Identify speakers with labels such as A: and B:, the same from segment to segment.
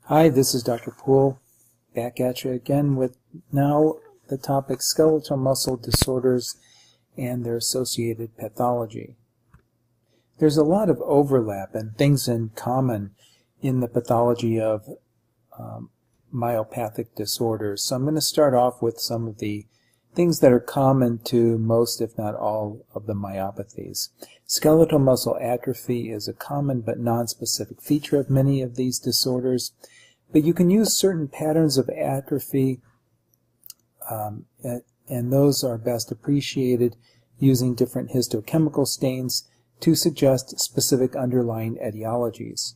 A: Hi, this is Dr. Poole, back at you again with now the topic skeletal muscle disorders and their associated pathology. There's a lot of overlap and things in common in the pathology of myopathic disorders. So I'm going to start off with some of the things that are common to most, if not all, of the myopathies. Skeletal muscle atrophy is a common but non-specific feature of many of these disorders, but you can use certain patterns of atrophy, and those are best appreciated using different histochemical stains to suggest specific underlying etiologies.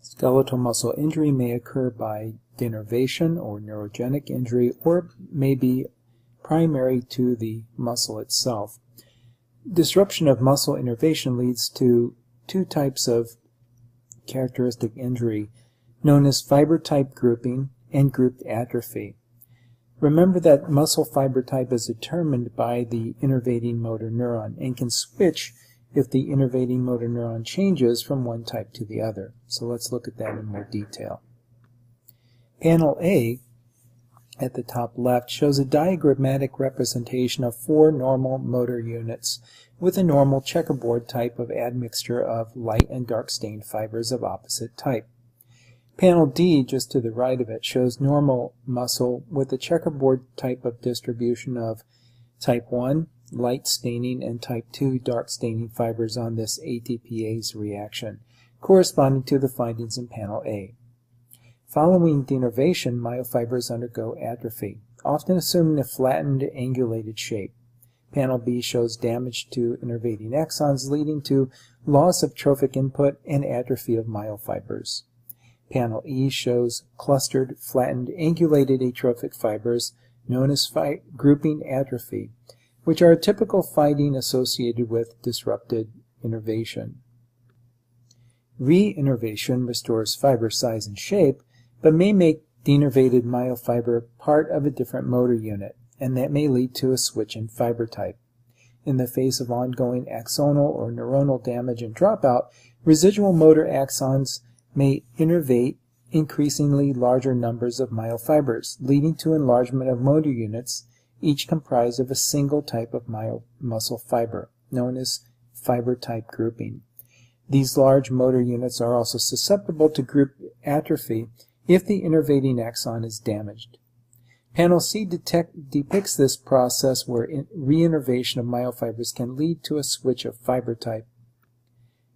A: Skeletal muscle injury may occur by denervation or neurogenic injury, or may be primary to the muscle itself. Disruption of muscle innervation leads to two types of characteristic injury known as fiber type grouping and grouped atrophy. Remember that muscle fiber type is determined by the innervating motor neuron and can switch if the innervating motor neuron changes from one type to the other. So let's look at that in more detail. Panel A at the top left shows a diagrammatic representation of four normal motor units with a normal checkerboard type of admixture of light and dark stained fibers of opposite type. Panel D, just to the right of it, shows normal muscle with a checkerboard type of distribution of type 1, light staining, and type 2, dark staining fibers on this ATPase reaction, corresponding to the findings in Panel A. Following denervation, myofibers undergo atrophy, often assuming a flattened, angulated shape. Panel B shows damage to innervating axons, leading to loss of trophic input and atrophy of myofibers. Panel E shows clustered, flattened, angulated atrophic fibers, known as grouping atrophy, which are a typical finding associated with disrupted innervation. Re-innervation restores fiber size and shape, but may make denervated myofiber part of a different motor unit, and that may lead to a switch in fiber type. In the face of ongoing axonal or neuronal damage and dropout, residual motor axons may innervate increasingly larger numbers of myofibers, leading to enlargement of motor units, each comprised of a single type of muscle fiber, known as fiber type grouping. These large motor units are also susceptible to group atrophy if the innervating axon is damaged. Panel C depicts this process where reinnervation of myofibers can lead to a switch of fiber type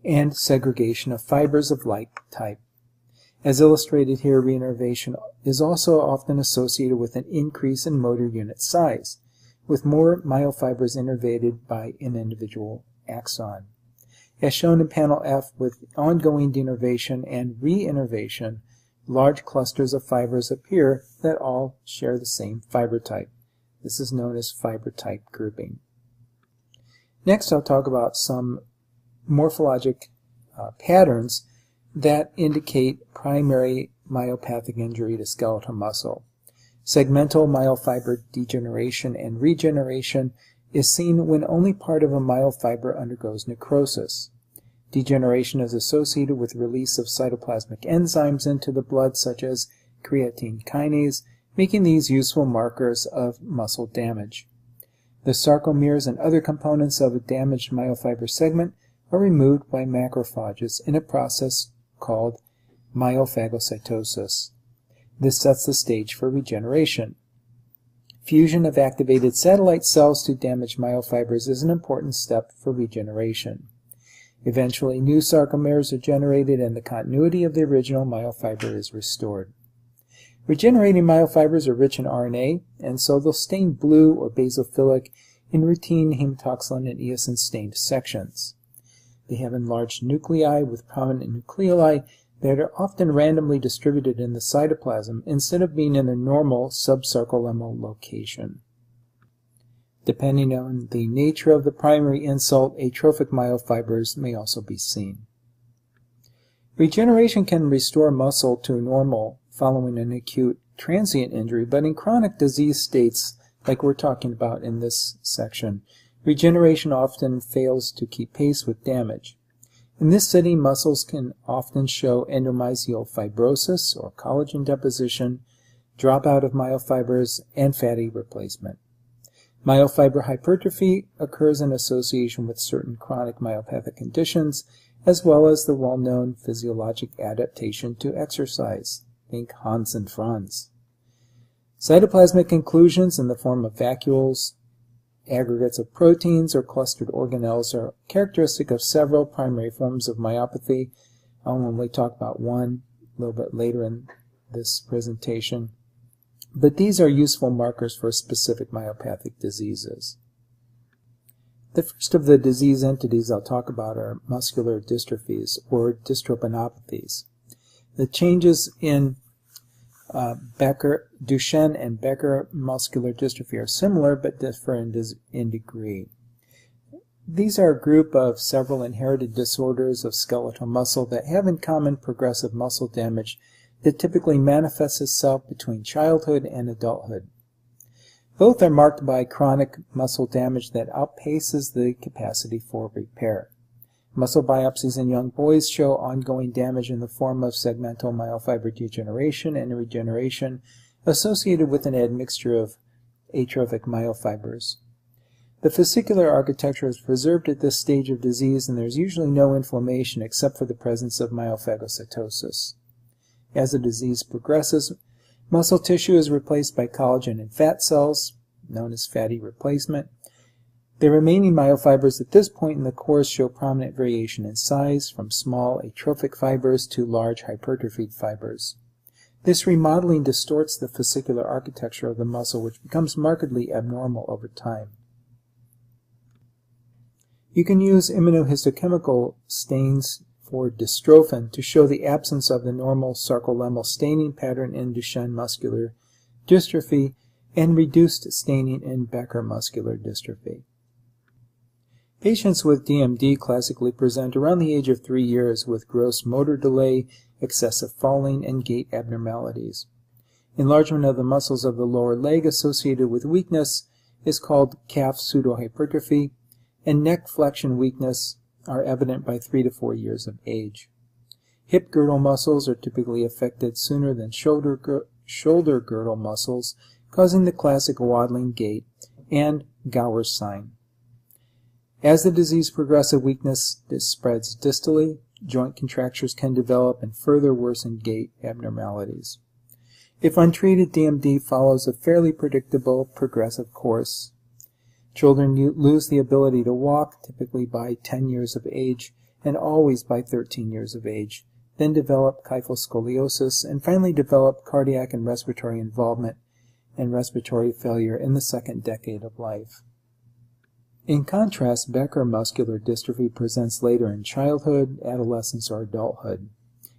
A: and segregation of fibers of like type. As illustrated here, reinnervation is also often associated with an increase in motor unit size, with more myofibers innervated by an individual axon. As shown in Panel F, with ongoing denervation and reinnervation, large clusters of fibers appear that all share the same fiber type. This is known as fiber type grouping. Next, I'll talk about some morphologic patterns that indicate primary myopathic injury to skeletal muscle. Segmental myofiber degeneration and regeneration is seen when only part of a myofiber undergoes necrosis. Degeneration is associated with release of cytoplasmic enzymes into the blood, such as creatine kinase, making these useful markers of muscle damage. The sarcomeres and other components of a damaged myofiber segment are removed by macrophages in a process called myophagocytosis. This sets the stage for regeneration. Fusion of activated satellite cells to damaged myofibers is an important step for regeneration. Eventually, new sarcomeres are generated and the continuity of the original myofiber is restored. Regenerating myofibers are rich in RNA, and so they'll stain blue or basophilic in routine hematoxylin and eosin stained sections. They have enlarged nuclei with prominent nucleoli that are often randomly distributed in the cytoplasm instead of being in their normal subsarcolemmal location. Depending on the nature of the primary insult, atrophic myofibers may also be seen. Regeneration can restore muscle to normal following an acute transient injury, but in chronic disease states, like we're talking about in this section, regeneration often fails to keep pace with damage. In this setting, muscles can often show endomysial fibrosis or collagen deposition, dropout of myofibers, and fatty replacement. Myofiber hypertrophy occurs in association with certain chronic myopathic conditions, as well as the well-known physiologic adaptation to exercise. Think Hans and Franz. Cytoplasmic inclusions in the form of vacuoles, aggregates of proteins, or clustered organelles are characteristic of several primary forms of myopathy. I'll only talk about one a little bit later in this presentation. But these are useful markers for specific myopathic diseases. The first of the disease entities I'll talk about are muscular dystrophies, or dystrophinopathies. The changes in Duchenne and Becker muscular dystrophy are similar but differ in degree. These are a group of several inherited disorders of skeletal muscle that have in common progressive muscle damage that typically manifests itself between childhood and adulthood. Both are marked by chronic muscle damage that outpaces the capacity for repair. Muscle biopsies in young boys show ongoing damage in the form of segmental myofiber degeneration and regeneration associated with an admixture of atrophic myofibers. The fascicular architecture is preserved at this stage of disease, and there is usually no inflammation except for the presence of myophagocytosis. As the disease progresses, muscle tissue is replaced by collagen and fat cells, known as fatty replacement. The remaining myofibers at this point in the course show prominent variation in size, from small atrophic fibers to large hypertrophied fibers. This remodeling distorts the fascicular architecture of the muscle, which becomes markedly abnormal over time. You can use immunohistochemical stains for dystrophin to show the absence of the normal sarcolemmal staining pattern in Duchenne muscular dystrophy and reduced staining in Becker muscular dystrophy. Patients with DMD classically present around the age of 3 years with gross motor delay, excessive falling, and gait abnormalities. Enlargement of the muscles of the lower leg associated with weakness is called calf pseudohypertrophy, and neck flexion weakness are evident by 3 to 4 years of age. Hip girdle muscles are typically affected sooner than shoulder girdle muscles, causing the classic waddling gait and Gower's sign. As the disease progresses, weakness spreads distally, joint contractures can develop and further worsen gait abnormalities. If untreated, DMD follows a fairly predictable progressive course. Children lose the ability to walk, typically by 10 years of age, and always by 13 years of age, then develop kyphoscoliosis, and finally develop cardiac and respiratory involvement and respiratory failure in the second decade of life. In contrast, Becker muscular dystrophy presents later in childhood, adolescence, or adulthood.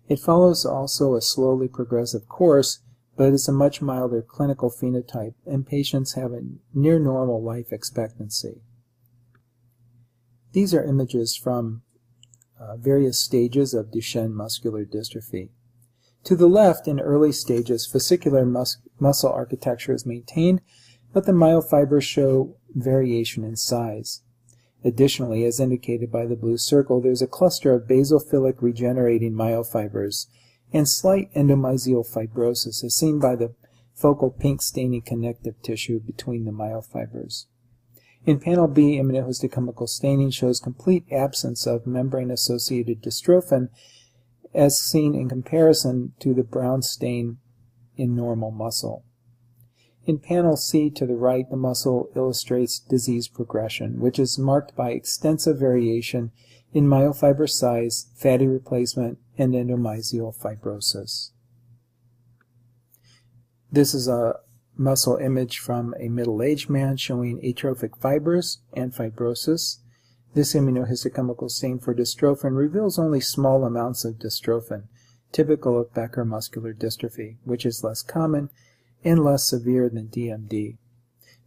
A: It follows also a slowly progressive course, but is a much milder clinical phenotype, and patients have a near normal life expectancy. These are images from various stages of Duchenne muscular dystrophy. To the left, in early stages, fascicular muscle architecture is maintained, but the myofibers show variation in size. Additionally, as indicated by the blue circle, there's a cluster of basophilic regenerating myofibers, and slight endomysial fibrosis is seen by the focal pink staining connective tissue between the myofibers. In panel B, immunohistochemical staining shows complete absence of membrane-associated dystrophin, as seen in comparison to the brown stain in normal muscle. In panel C to the right, the muscle illustrates disease progression, which is marked by extensive variation in myofiber size, fatty replacement, and endomysial fibrosis. This is a muscle image from a middle-aged man showing atrophic fibers and fibrosis. This immunohistochemical stain for dystrophin reveals only small amounts of dystrophin, typical of Becker muscular dystrophy, which is less common and less severe than DMD.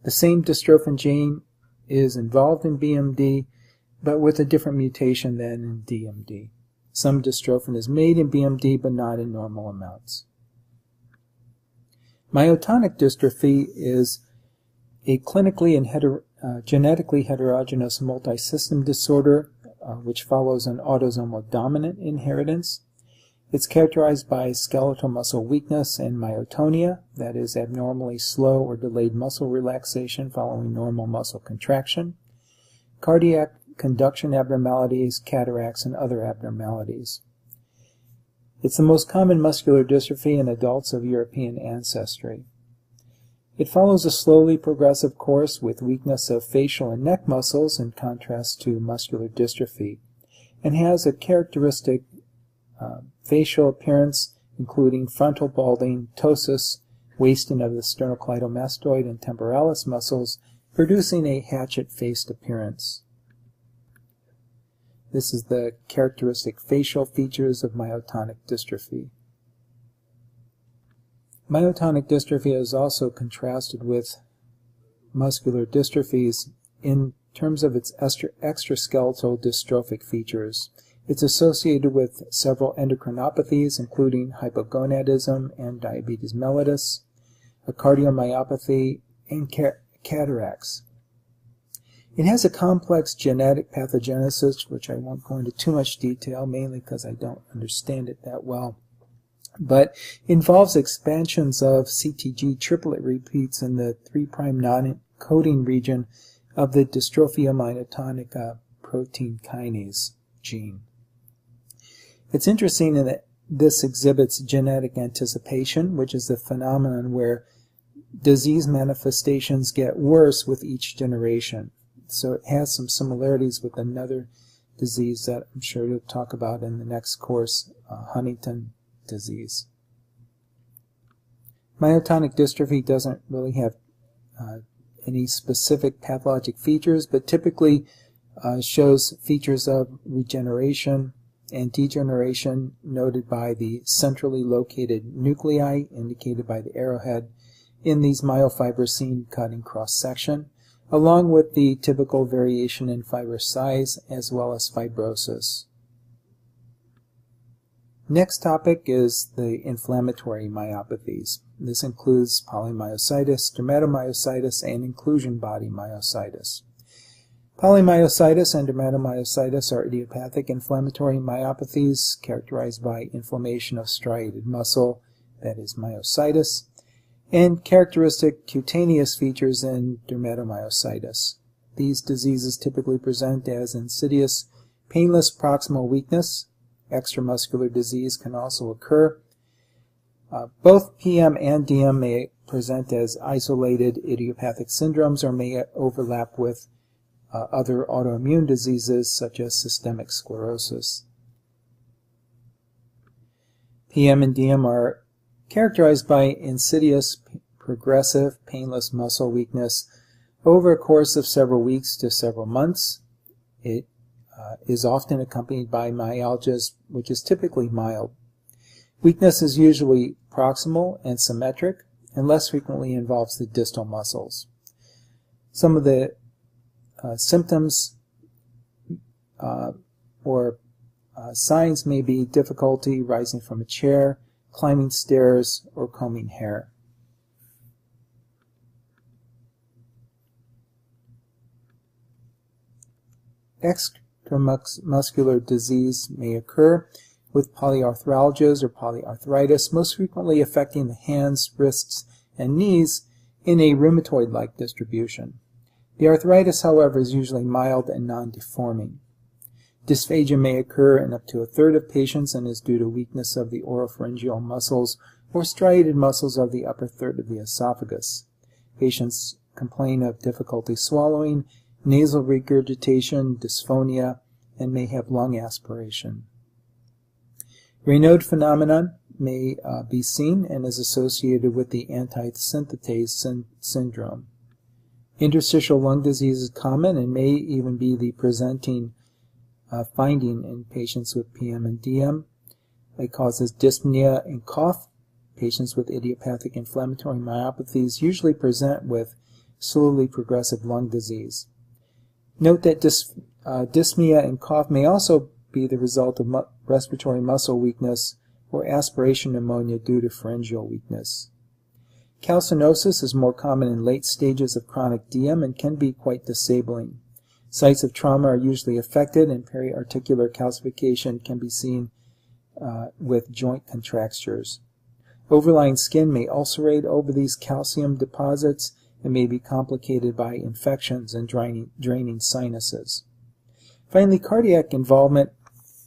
A: The same dystrophin gene is involved in BMD, but with a different mutation than in DMD. Some dystrophin is made in BMD, but not in normal amounts. Myotonic dystrophy is a clinically and genetically heterogeneous multisystem disorder which follows an autosomal dominant inheritance. It's characterized by skeletal muscle weakness and myotonia, that is, abnormally slow or delayed muscle relaxation following normal muscle contraction, cardiac conduction abnormalities, cataracts, and other abnormalities. It's the most common muscular dystrophy in adults of European ancestry. It follows a slowly progressive course with weakness of facial and neck muscles in contrast to muscular dystrophy, and has a characteristic facial appearance including frontal balding, ptosis, wasting of the sternocleidomastoid and temporalis muscles, producing a hatchet-faced appearance. This is the characteristic facial features of myotonic dystrophy. Myotonic dystrophy is also contrasted with muscular dystrophies in terms of its extraskeletal dystrophic features. It's associated with several endocrinopathies, including hypogonadism and diabetes mellitus, a cardiomyopathy, and cataracts. It has a complex genetic pathogenesis, which I won't go into too much detail, mainly because I don't understand it that well, but involves expansions of CTG triplet repeats in the 3' non-encoding region of the dystrophia myotonica protein kinase gene. It's interesting in that this exhibits genetic anticipation, which is the phenomenon where disease manifestations get worse with each generation. So it has some similarities with another disease that I'm sure you'll talk about in the next course, Huntington disease. Myotonic dystrophy doesn't really have any specific pathologic features, but typically shows features of regeneration and degeneration noted by the centrally located nuclei indicated by the arrowhead in these myofibers seen cut in cross-section, along with the typical variation in fiber size as well as fibrosis. Next topic is the inflammatory myopathies. This includes polymyositis, dermatomyositis, and inclusion body myositis. Polymyositis and dermatomyositis are idiopathic inflammatory myopathies characterized by inflammation of striated muscle, that is myositis, and characteristic cutaneous features in dermatomyositis. These diseases typically present as insidious, painless proximal weakness. Extramuscular disease can also occur. Both PM and DM may present as isolated idiopathic syndromes or may overlap with other autoimmune diseases such as systemic sclerosis. PM and DM are characterized by insidious, progressive, painless muscle weakness over a course of several weeks to several months. It is often accompanied by myalgias, which is typically mild. Weakness is usually proximal and symmetric, and less frequently involves the distal muscles. Some of the symptoms or signs may be difficulty rising from a chair, climbing stairs, or combing hair. Extramuscular disease may occur with polyarthralgias or polyarthritis, most frequently affecting the hands, wrists, and knees in a rheumatoid-like distribution. The arthritis, however, is usually mild and non-deforming. Dysphagia may occur in up to a third of patients and is due to weakness of the oropharyngeal muscles or striated muscles of the upper third of the esophagus. Patients complain of difficulty swallowing, nasal regurgitation, dysphonia, and may have lung aspiration. Raynaud phenomenon may be seen and is associated with the antisynthetase syndrome. Interstitial lung disease is common and may even be the presenting finding in patients with PM and DM. It causes dyspnea and cough. Patients with idiopathic inflammatory myopathies usually present with slowly progressive lung disease. Note that dyspnea and cough may also be the result of respiratory muscle weakness or aspiration pneumonia due to pharyngeal weakness. Calcinosis is more common in late stages of chronic DM and can be quite disabling. Sites of trauma are usually affected, and periarticular calcification can be seen with joint contractures. Overlying skin may ulcerate over these calcium deposits and may be complicated by infections and draining sinuses. Finally, cardiac involvement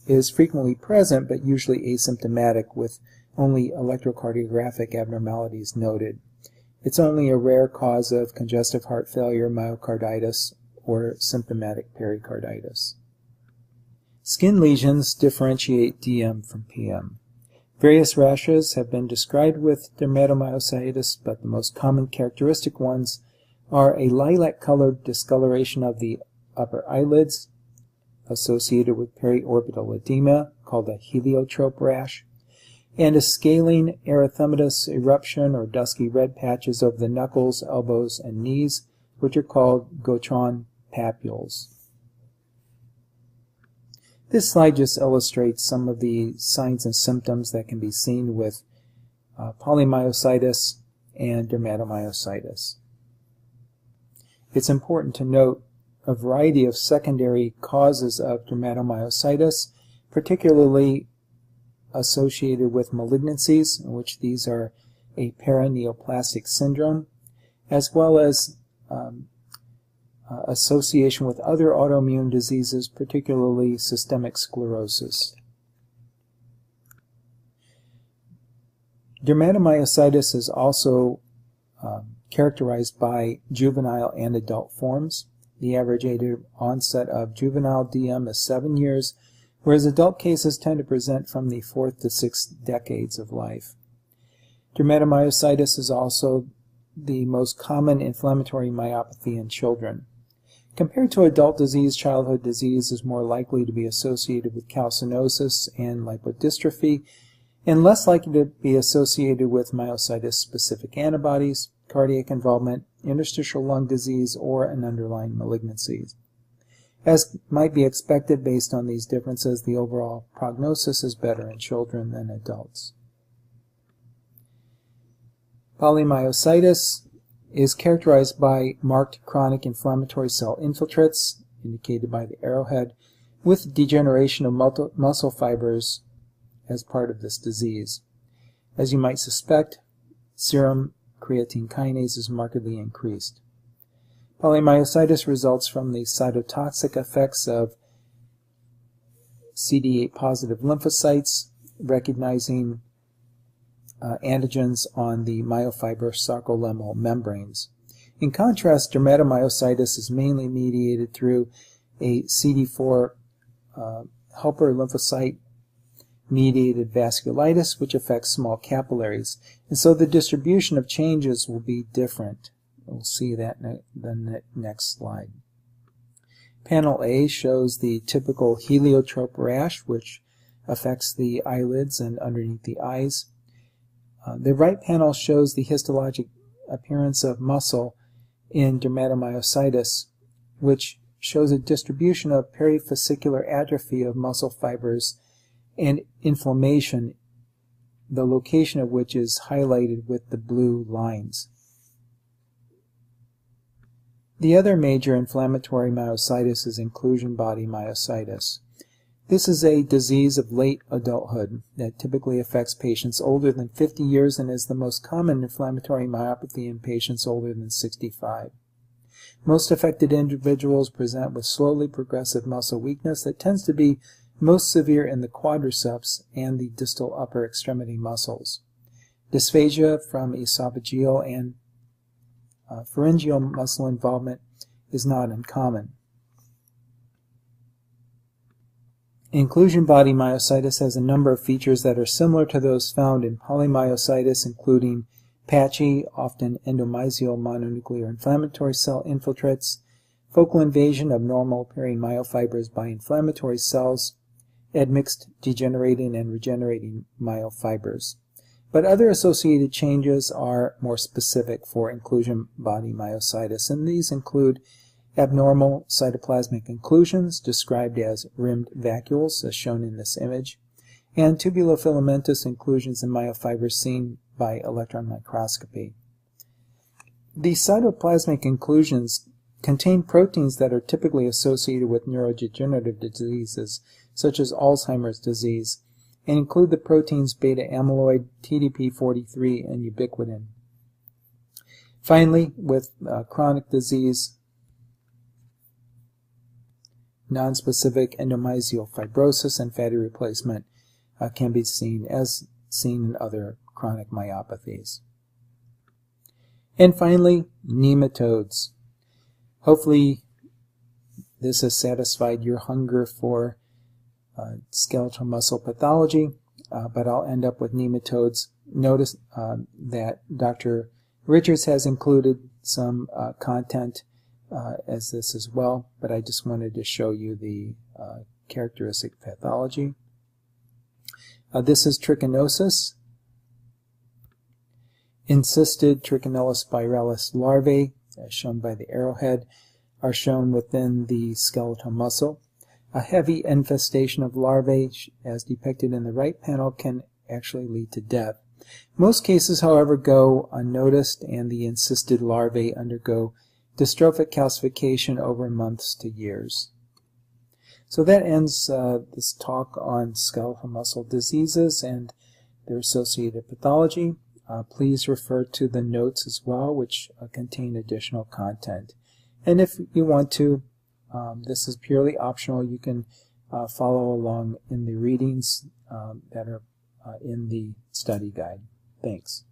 A: is frequently present but usually asymptomatic, with only electrocardiographic abnormalities noted. It's only a rare cause of congestive heart failure, myocarditis, or symptomatic pericarditis. Skin lesions differentiate DM from PM. Various rashes have been described with dermatomyositis, but the most common characteristic ones are a lilac-colored discoloration of the upper eyelids associated with periorbital edema, called a heliotrope rash, and a scaling erythematous eruption or dusky red patches over the knuckles, elbows, and knees, which are called Gautran papules. This slide just illustrates some of the signs and symptoms that can be seen with polymyositis and dermatomyositis. It's important to note a variety of secondary causes of dermatomyositis, particularly associated with malignancies, in which these are a paraneoplastic syndrome, as well as association with other autoimmune diseases, particularly systemic sclerosis. Dermatomyositis is also characterized by juvenile and adult forms. The average age of onset of juvenile DM is 7 years, whereas adult cases tend to present from the 4th to 6th decades of life. Dermatomyositis is also the most common inflammatory myopathy in children. Compared to adult disease, childhood disease is more likely to be associated with calcinosis and lipodystrophy, and less likely to be associated with myositis-specific antibodies, cardiac involvement, interstitial lung disease, or an underlying malignancy. As might be expected based on these differences, the overall prognosis is better in children than adults. Polymyositis is characterized by marked chronic inflammatory cell infiltrates, indicated by the arrowhead, with degeneration of muscle fibers as part of this disease. As you might suspect, serum creatine kinase is markedly increased. Polymyositis results from the cytotoxic effects of CD8-positive lymphocytes recognizing antigens on the myofiber sarcolemmal membranes. In contrast, dermatomyositis is mainly mediated through a CD4 helper lymphocyte mediated vasculitis, which affects small capillaries, and so the distribution of changes will be different. We'll see that in the next slide. Panel A shows the typical heliotrope rash, which affects the eyelids and underneath the eyes. The right panel shows the histologic appearance of muscle in dermatomyositis, which shows a distribution of perifascicular atrophy of muscle fibers and inflammation, the location of which is highlighted with the blue lines. The other major inflammatory myositis is inclusion body myositis. This is a disease of late adulthood that typically affects patients older than 50 years and is the most common inflammatory myopathy in patients older than 65. Most affected individuals present with slowly progressive muscle weakness that tends to be most severe in the quadriceps and the distal upper extremity muscles. Dysphagia from esophageal and pharyngeal muscle involvement is not uncommon. Inclusion body myositis has a number of features that are similar to those found in polymyositis, including patchy, often endomysial mononuclear inflammatory cell infiltrates, focal invasion of normal appearing myofibers by inflammatory cells, admixed degenerating and regenerating myofibers. But other associated changes are more specific for inclusion body myositis, and these include abnormal cytoplasmic inclusions, described as rimmed vacuoles, as shown in this image, and tubulofilamentous inclusions in myofibers seen by electron microscopy. The cytoplasmic inclusions contain proteins that are typically associated with neurodegenerative diseases, such as Alzheimer's disease, and include the proteins beta-amyloid, TDP-43, and ubiquitin. Finally, with chronic disease, nonspecific endomysial fibrosis and fatty replacement can be seen as seen in other chronic myopathies. And finally, nematodes. Hopefully this has satisfied your hunger for skeletal muscle pathology, but I'll end up with nematodes. Notice that Dr. Richards has included some content as this as well, but I just wanted to show you the characteristic pathology. This is trichinosis. Encysted Trichinella spiralis larvae, as shown by the arrowhead, are shown within the skeletal muscle. A heavy infestation of larvae, as depicted in the right panel, can actually lead to death. Most cases, however, go unnoticed, and the encysted larvae undergo dystrophic calcification over months to years. So that ends this talk on skeletal muscle diseases and their associated pathology. Please refer to the notes as well, which contain additional content. And if you want to, this is purely optional. You can follow along in the readings that are in the study guide. Thanks.